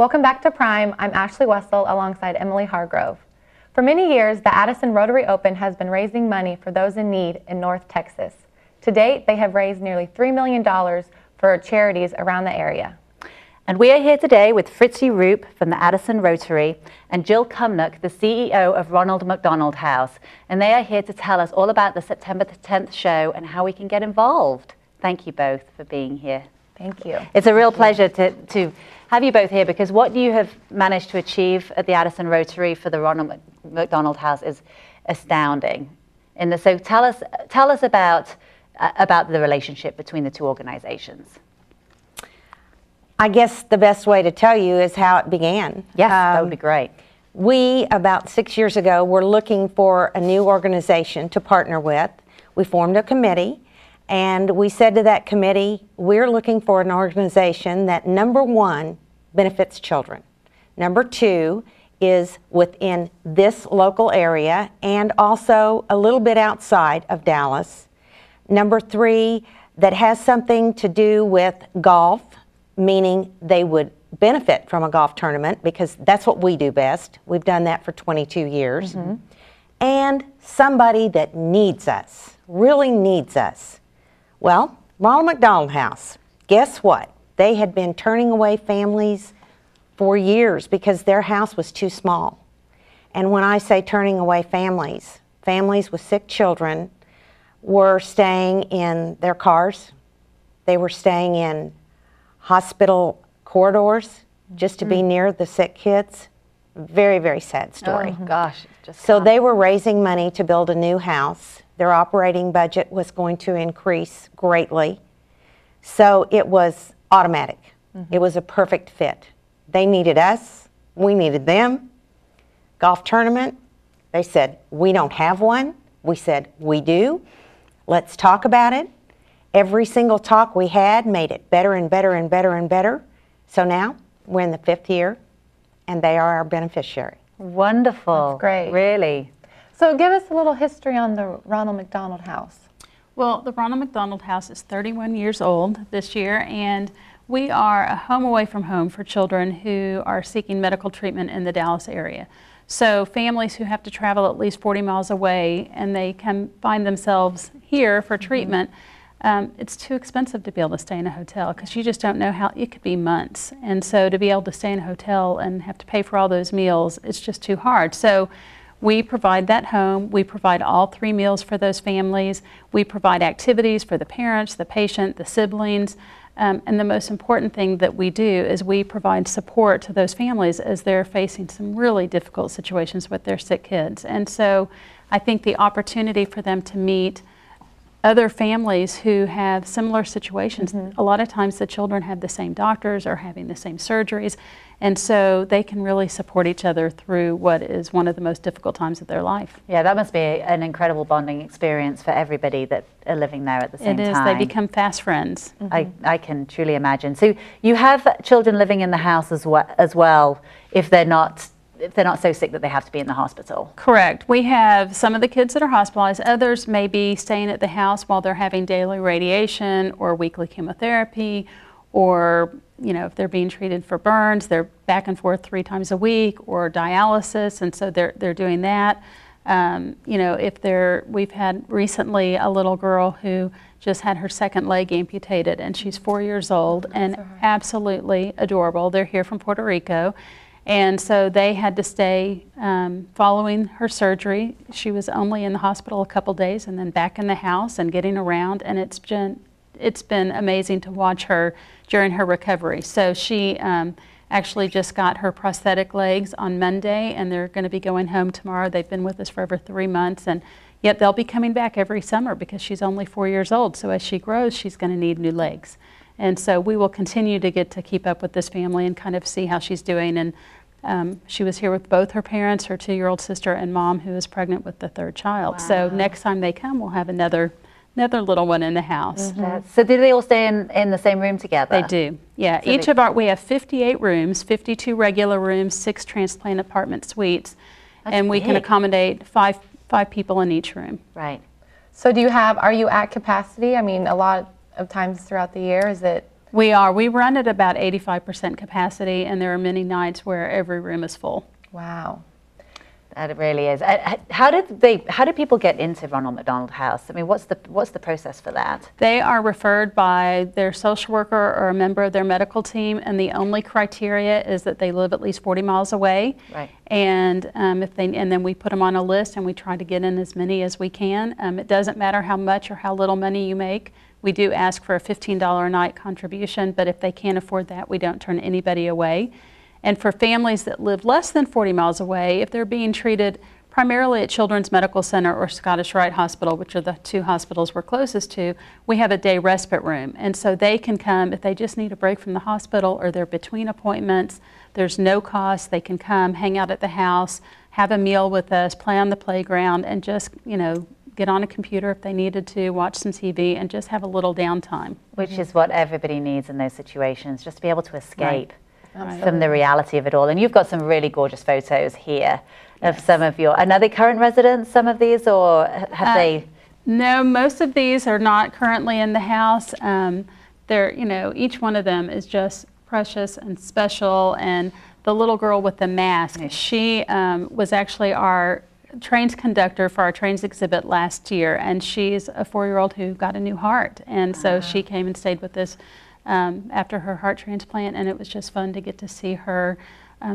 Welcome back to Prime. I'm Ashley Wessel alongside Emily Hargrove. For many years, the Addison Rotary Open has been raising money for those in need in North Texas. To date, they have raised nearly $3 million for charities around the area. And we are here today with Fritzi Roop from the Addison Rotary and Jill Cumnock, the CEO of Ronald McDonald House. And they are here to tell us all about the September 10th show and how we can get involved. Thank you both for being here. Thank you. It's a real pleasure to have you both here, because what you have managed to achieve at the Addison Rotary for the Ronald McDonald House is astounding. So tell us about the relationship between the two organizations. I guess the best way to tell you is how it began. Yes, that would be great. We, about 6 years ago, were looking for a new organization to partner with. We formed a committee, and we said to that committee, we're looking for an organization that, number one, benefits children. Number two, is within this local area and also a little bit outside of Dallas. Number three, that has something to do with golf, meaning they would benefit from a golf tournament, because that's what we do best. We've done that for 22 years. Mm-hmm. And somebody that needs us, really needs us. Well, Ronald McDonald House, guess what? They had been turning away families for years because their house was too small. And when I say turning away families, families with sick children were staying in their cars. They were staying in hospital corridors just to be near the sick kids. Very, very sad story. Oh gosh. So they were raising money to build a new house. Their operating budget was going to increase greatly. So it was automatic. Mm-hmm. It was a perfect fit. They needed us. We needed them. Golf tournament. They said, we don't have one. We said, we do. Let's talk about it. Every single talk we had made it better and better and better and better. So now we're in the 5th year, and they are our beneficiary. Wonderful. That's great. Really. So give us a little history on the Ronald McDonald House. Well, the Ronald McDonald House is 31 years old this year, and we are a home away from home for children who are seeking medical treatment in the Dallas area. So families who have to travel at least 40 miles away and they can find themselves here for treatment, it's too expensive to be able to stay in a hotel, because you just don't know how, it could be months. And so to be able to stay in a hotel and have to pay for all those meals, it's just too hard. So we provide that home. We provide all 3 meals for those families. We provide activities for the parents, the patient, the siblings. And the most important thing that we do is we provide support to those families as they're facing some really difficult situations with their sick kids. And so I think the opportunity for them to meet other families who have similar situations, a lot of times the children have the same doctors or having the same surgeries, and so they can really support each other through what is one of the most difficult times of their life. Yeah, that must be an incredible bonding experience for everybody that are living there at the same time. It is. They become fast friends. I can truly imagine. So you have children living in the house as well if they're not so sick that they have to be in the hospital. Correct. We have some of the kids that are hospitalized. Others may be staying at the house while they're having daily radiation or weekly chemotherapy, or if they're being treated for burns, they're back and forth 3 times a week, or dialysis, and so they're doing that. We've had recently a little girl who just had her 2nd leg amputated, and she's 4 years old and absolutely adorable. They're here from Puerto Rico. And so they had to stay following her surgery. She was only in the hospital a couple days and then back in the house and getting around, and it's been amazing to watch her during her recovery. So she actually just got her prosthetic legs on Monday, and they're going to be going home tomorrow. They've been with us for over 3 months, and yet they'll be coming back every summer because she's only 4 years old. So as she grows, she's going to need new legs. And so we will continue to get to keep up with this family and kind of see how she's doing. And she was here with both her parents, her 2-year-old sister, and mom, who is pregnant with the 3rd child. Wow. So next time they come, we'll have another little one in the house. So do they all stay in the same room together? They do. Yeah. So we have 58 rooms, 52 regular rooms, 6 transplant apartment suites, and we can accommodate five people in each room. Right. So are you at capacity? I mean, a lot of times throughout the year, is it We are. We run at about 85% capacity, and there are many nights where every room is full. Wow. That it really is. How do people get into Ronald McDonald House? I mean, what's the process for that? They are referred by their social worker or a member of their medical team, and the only criteria is that they live at least 40 miles away. Right. And and then we put them on a list, and we try to get in as many as we can. It doesn't matter how much or how little money you make. We do ask for a $15 a night contribution, but if they can't afford that, we don't turn anybody away. And for families that live less than 40 miles away, if they're being treated primarily at Children's Medical Center or Scottish Rite Hospital, which are the two hospitals we're closest to, we have a day respite room. And so they can come if they just need a break from the hospital or they're between appointments. There's no cost. They can come, hang out at the house, have a meal with us, play on the playground, and just, get on a computer if they needed to, watch some TV, and just have a little downtime. Which is what everybody needs in those situations, just to be able to escape. Absolutely. From the reality of it all. And you've got some really gorgeous photos here of some of your, and are they current residents, some of these, or have they? No, most of these are not currently in the house. They're, each one of them is just precious and special. And the little girl with the mask, she was actually our trains conductor for our trains exhibit last year, and she's a 4-year-old who got a new heart. And so she came and stayed with us after her heart transplant, and it was just fun to get to see her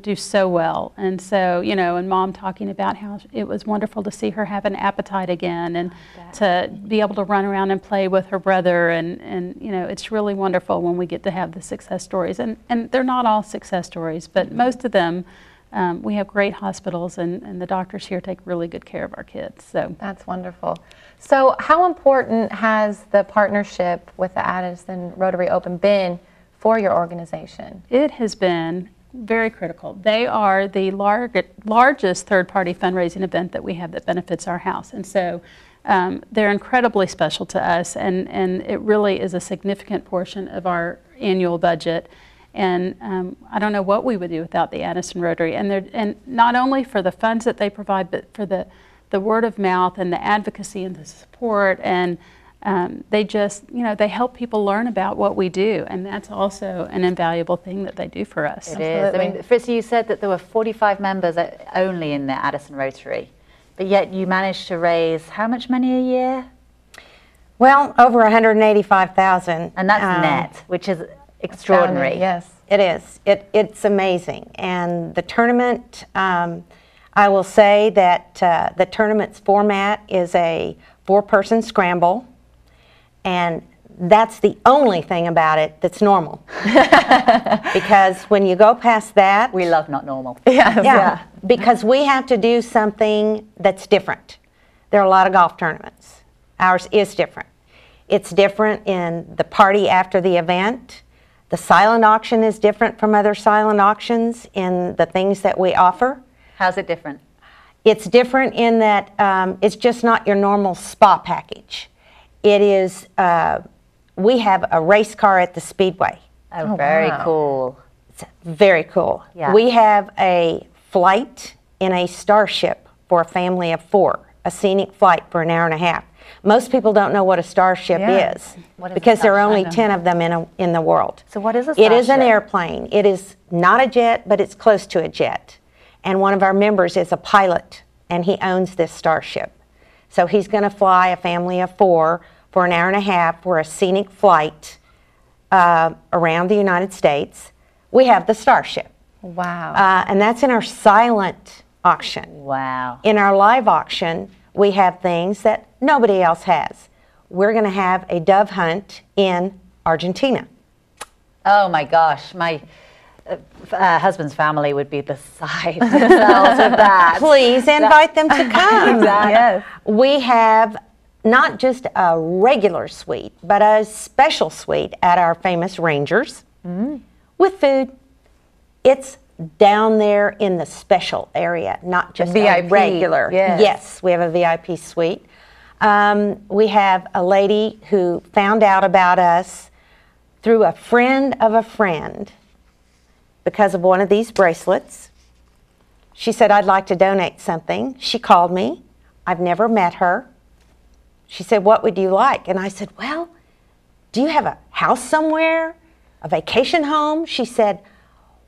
do so well. And so, and Mom talking about how it was wonderful to see her have an appetite again, and to be able to run around and play with her brother, and it's really wonderful when we get to have the success stories. And they're not all success stories, but most of them, we have great hospitals, and the doctors here take really good care of our kids. So That's wonderful. So how important has the partnership with the Addison Rotary Open been for your organization? it has been very critical. They are the largest third-party fundraising event that we have that benefits our house. And so they're incredibly special to us, and it really is a significant portion of our annual budget. And I don't know what we would do without the Addison Rotary. And not only for the funds that they provide, but for the word of mouth and the advocacy and the support. And they just, they help people learn about what we do. And that's also an invaluable thing that they do for us. It is. I mean, Fritzi, you said that there were 45 members only in the Addison Rotary, but yet you managed to raise how much money a year? Well, over 185,000. And that's net, which is extraordinary. Yes. It is. It's amazing. And the tournament, I will say that the tournament's format is a 4-person scramble, and that's the only thing about it that's normal. Because when you go past that, We love not normal. yeah, because we have to do something that's different. There are a lot of golf tournaments. Ours is different. It's different in the party after the event. The silent auction is different from other silent auctions in the things that we offer. How's it different? It's different in that it's just not your normal spa package. It is, we have a race car at the Speedway. Oh, very wow. cool. It's very cool. Yeah. We have a flight in a Starship for a family of 4, a scenic flight for an hour and a half. Most people don't know what a Starship Yeah. is, What is because a there are only Starship? 10 of them in the world. So what is a It is an Starship? airplane. It is not a jet, but it's close to a jet. And one of our members is a pilot, and he owns this Starship. So he's going to fly a family of 4 for an hour and a half for a scenic flight around the United States. We have the Starship. Wow. And that's in our silent auction. Wow. In our live auction, we have things that nobody else has. We're going to have a dove hunt in Argentina. Oh my gosh, my husband's family would be beside themselves with that. Please invite them to come. Exactly. Yes. We have not just a regular suite, but a special suite at our famous Rangers with food. It's down there in the special area, not just a VIP, regular. yes. Yes, we have a VIP suite. We have a lady who found out about us through a friend of a friend because of one of these bracelets. She said, I'd like to donate something. She called me. I've never met her. She said, what would you like? And I said, well, do you have a house somewhere? a vacation home? She said,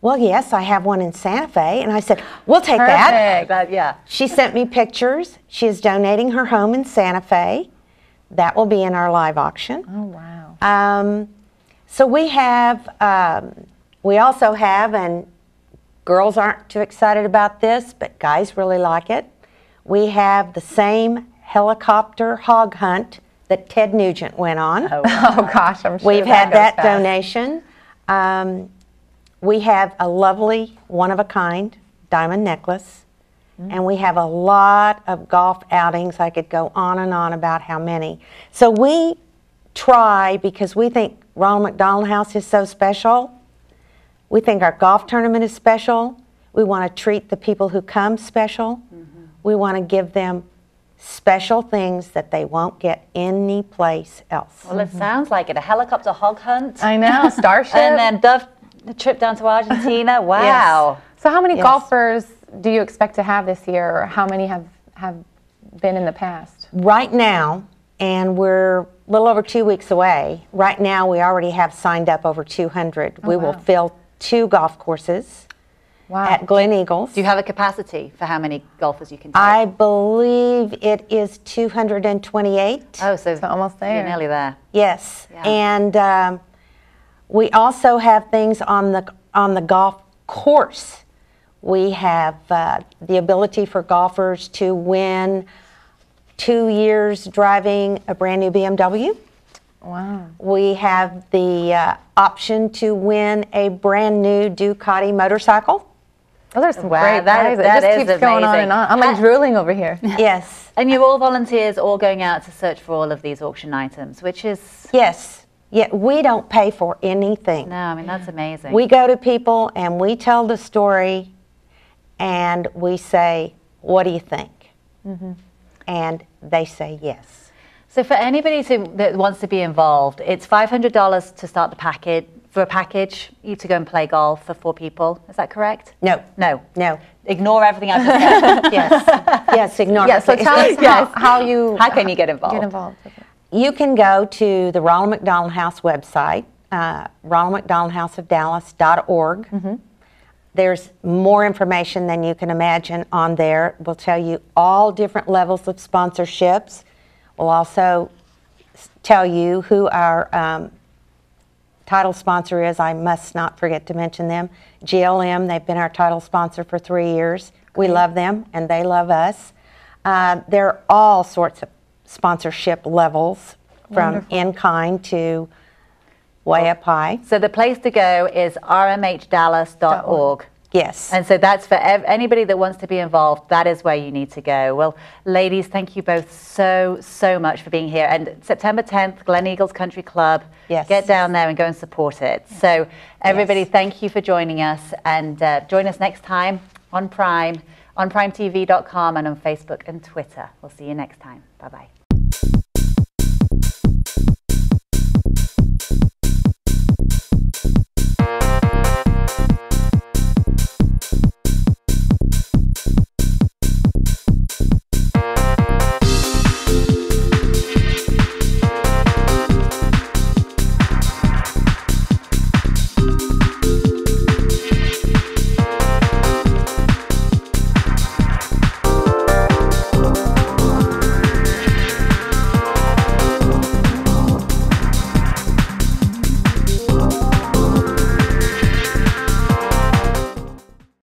well, yes, I have one in Santa Fe. And I said, we'll take that. Perfect. Yeah. She sent me pictures. She is donating her home in Santa Fe. That will be in our live auction. Oh, wow. So we have, we also have, and girls aren't too excited about this, but guys really like it. We have the same helicopter hog hunt that Ted Nugent went on. Oh, wow. Oh, gosh, I'm sure We've had goes that fast. donation. We have a lovely, one-of-a-kind diamond necklace. And we have a lot of golf outings. I could go on and on about how many. So we try, because we think Ronald McDonald House is so special. We think our golf tournament is special. We want to treat the people who come special. We want to give them special things that they won't get any place else. Well, it sounds like it. A helicopter hog hunt. I know, Starship. And then Dove, the trip down to Argentina. Wow. So how many Yes. golfers do you expect to have this year, or how many have been in the past? Right now, and we're a little over 2 weeks away, right now we already have signed up over 200. We will wow. fill 2 golf courses Wow. at Glen Eagles. Do you have a capacity for how many golfers you can take? I believe it is 228. Oh, so almost you're there. nearly there. Yes, Yeah. and we also have things on the golf course. We have the ability for golfers to win 2 years driving a brand new BMW. Wow. We have the option to win a brand new Ducati motorcycle. Those are some Wow, great that- prizes. that It just is keeps going on amazing. and on. I'm like drooling over here. Yes, And you're all volunteers, all going out to search for all of these auction items, which is, yes. Yeah, we don't pay for anything. no, I mean, that's amazing. We go to people and we tell the story and we say, what do you think? And they say yes. So for anybody that wants to be involved, it's $500 to start the package, for a package, you to go and play golf for 4 people. Is that correct? No, No. no. Ignore everything I've just said. Yes, yes, ignore Yeah, it, so please. tell us how you How can you get involved? get involved with it. You can go to the Ronald McDonald House website, ronaldmcdonaldhouseofdallas.org. There's more information than you can imagine on there. We'll tell you all different levels of sponsorships. We'll also tell you who our title sponsor is. I must not forget to mention them. GLM, they've been our title sponsor for 3 years. We love them and they love us. There are all sorts of sponsorship levels, from in-kind to way up high. So the place to go is rmhdallas.org. Yes. And so that's for anybody that wants to be involved, that is where you need to go. Well, ladies, thank you both so much for being here. And September 10th, Glen Eagles Country Club. Yes. Get down there and go and support it. So everybody, Yes. thank you for joining us. And join us next time on Prime, on primetv.com and on Facebook and Twitter. We'll see you next time. Bye-bye.